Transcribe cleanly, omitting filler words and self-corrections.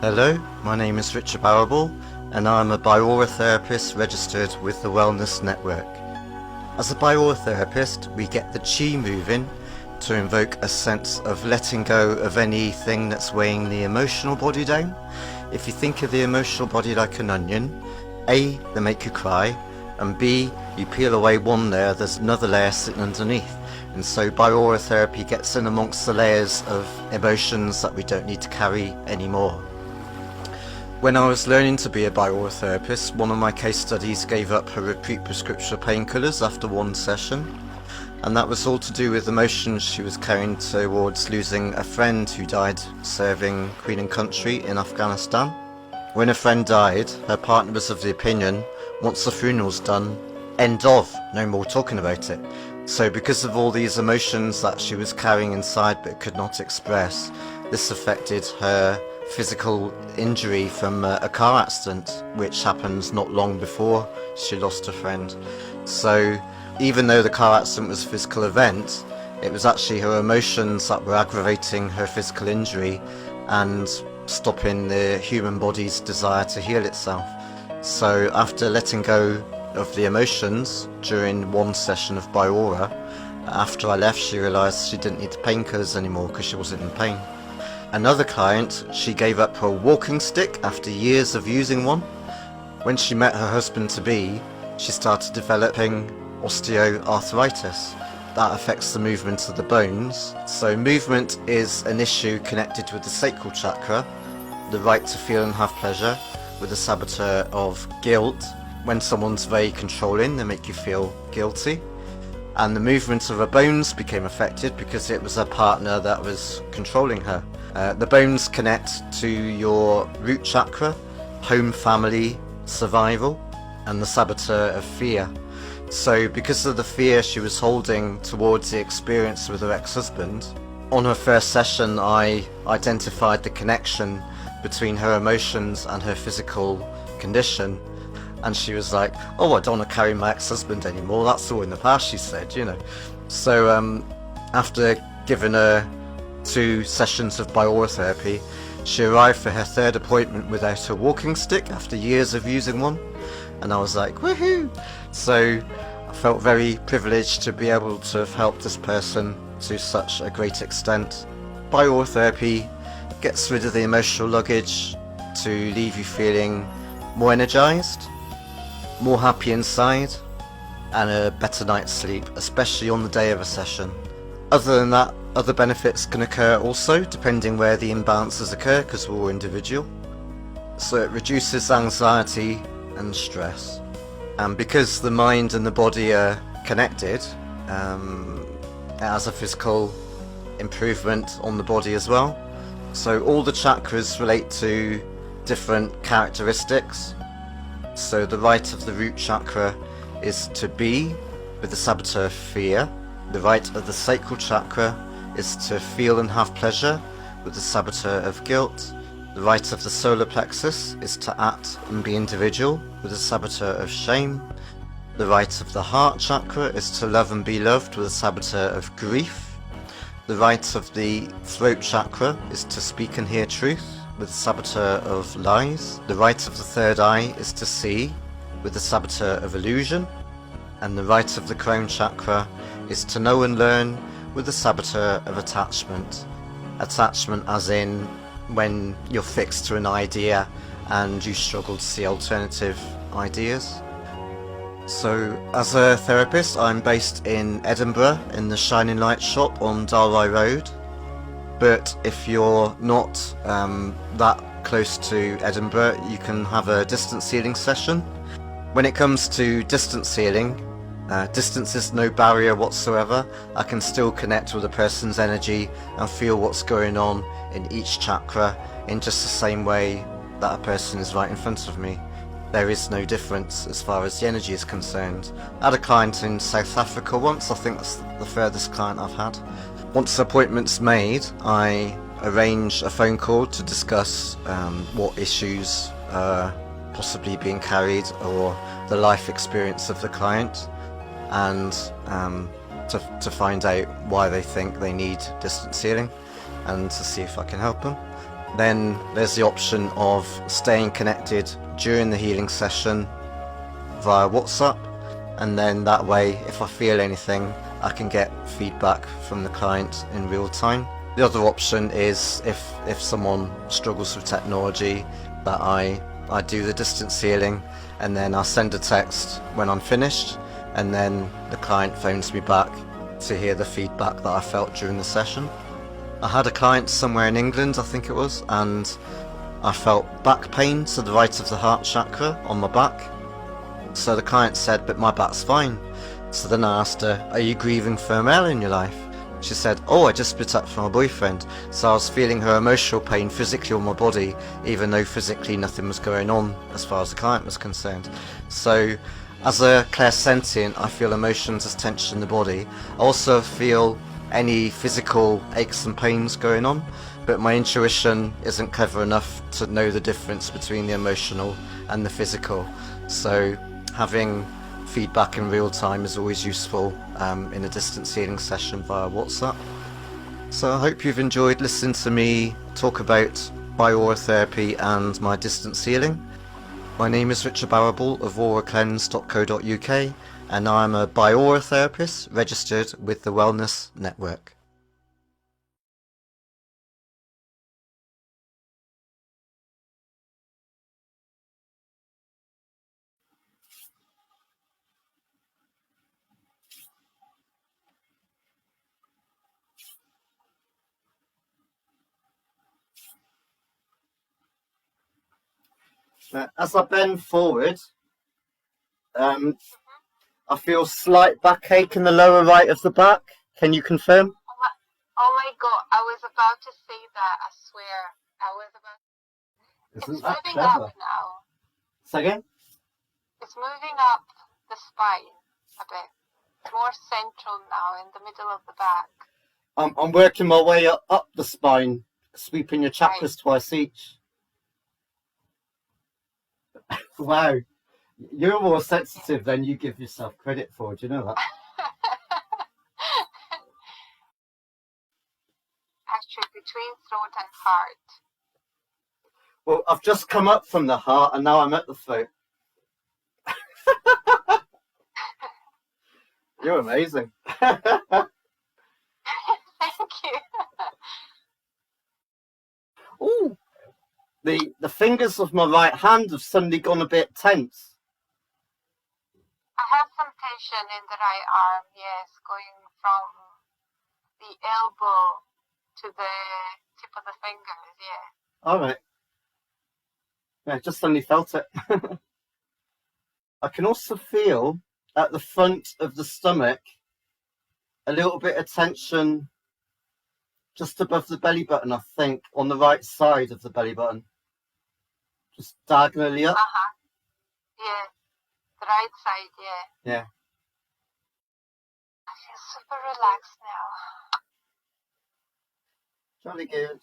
Hello, my name is Richard Barrable and I'm a Biora therapist registered with the Wellness Network. As a Biora therapist, we get the chi moving to invoke a sense of letting go of anything that's weighing the emotional body down. If you think of the emotional body like an onion, A, they make you cry, and B, you peel away one layer, there's another layer sitting underneath. And so Biora therapy gets in amongst the layers of emotions that we don't need to carry anymore. When I was learning to be a Biora therapist, one of my case studies gave up her repeat prescription of painkillers after one session. And that was all to do with emotions she was carrying towards losing a friend who died serving Queen and Country in Afghanistan. When a friend died, her partner was of the opinion, once the funeral's done, end of, no more talking about it. So because of all these emotions that she was carrying inside but could not express, this affected her physical injury from a car accident, which happened not long before she lost a friend. So even though the car accident was a physical event, it was actually her emotions that were aggravating her physical injury and stopping the human body's desire to heal itself. So after letting go of the emotions during one session of Biora, after I left she realised she didn't need the painkillers anymore because she wasn't in pain. Another client, she gave up her walking stick after years of using one. When she met her husband-to-be, she started developing osteoarthritis. That affects the movement of the bones. So movement is an issue connected with the sacral chakra, the right to feel and have pleasure, with the saboteur of guilt. When someone's very controlling, they make you feel guilty. And the movement of her bones became affected because it was her partner that was controlling her. The bones connect to your root chakra, home, family, survival, and the saboteur of fear. So because of the fear she was holding towards the experience with her ex-husband, on her first session I identified the connection between her emotions and her physical condition. And she was like, oh, I don't want to carry my ex-husband anymore, that's all in the past, she said, you know. So after giving her 2 sessions of Biora therapy, she arrived for her 3rd appointment without her walking stick after years of using one. And I was like, woohoo! So I felt very privileged to be able to have helped this person to such a great extent. Biora therapy gets rid of the emotional luggage to leave you feeling more energized, more happy inside, and a better night's sleep, especially on the day of a session. Other than that, other benefits can occur also, depending where the imbalances occur, because we're all individual. So it reduces anxiety and stress. And because the mind and the body are connected, it has a physical improvement on the body as well. So all the chakras relate to different characteristics. So the right of the root chakra is to be with the saboteur of fear. The right of the sacral chakra is to feel and have pleasure with the saboteur of guilt. The right of the solar plexus is to act and be individual with the saboteur of shame. The right of the heart chakra is to love and be loved with the saboteur of grief. The right of the throat chakra is to speak and hear truth with the saboteur of lies. The right of the third eye is to see with the saboteur of illusion. And the right of the crown chakra is to know and learn with the saboteur of attachment. Attachment as in when you're fixed to an idea and you struggle to see alternative ideas. So as a therapist, I'm based in Edinburgh in the Shining Light shop on Dalry Road. But if you're not that close to Edinburgh, you can have a distance healing session. When it comes to distance healing, distance is no barrier whatsoever. I can still connect with a person's energy and feel what's going on in each chakra in just the same way that a person is right in front of me. There is no difference as far as the energy is concerned. I had a client in South Africa once, I think that's the furthest client I've had. Once the appointment's made, I arrange a phone call to discuss what issues are possibly being carried or the life experience of the client, and to find out why they think they need distance healing and to see if I can help them. Then there's the option of staying connected during the healing session via WhatsApp, and then that way if I feel anything I can get feedback from the client in real time. The other option is if someone struggles with technology, that I do the distance healing and then I'll send a text when I'm finished, and then the client phones me back to hear the feedback that I felt during the session. I had a client somewhere in England, I think it was, and I felt back pain to the right of the heart chakra on my back. So the client said, but my back's fine. So then I asked her, are you grieving for a male in your life? She said, oh, I just split up from my boyfriend. So I was feeling her emotional pain physically on my body, even though physically nothing was going on as far as the client was concerned. So as a clairsentient, I feel emotions as tension in the body. I also feel any physical aches and pains going on, but my intuition isn't clever enough to know the difference between the emotional and the physical. So having feedback in real time is always useful in a distance healing session via WhatsApp. So I hope you've enjoyed listening to me talk about bioaurotherapy and my distance healing. My name is Richard Barrable of auracleanse.co.uk, and I'm a bioaurotherapist registered with the Wellness Network. Now, as I bend forward, I feel slight backache in the lower right of the back. Can you confirm? Oh my god, I was about to say that, I swear. I was about Isn't It's that moving clever? up now. Say again? It's moving up the spine a bit. It's more central now, in the middle of the back. I'm working my way up the spine, sweeping your chakras twice each. Wow. You're more sensitive than you give yourself credit for, do you know that? Actually, between throat and heart. Well, I've just come up from the heart and now I'm at the throat. You're amazing. Thank you. Ooh, the fingers of my right hand have suddenly gone a bit tense. I have some tension in the right arm, yes, going from the elbow to the tip of the fingers, yeah. All right. Yeah, just suddenly felt it. I can also feel at the front of the stomach a little bit of tension just above the belly button, I think, on the right side of the belly button. Just diagonally up. Yeah, the right side, yeah. Yeah. I feel super relaxed now. Jolly good.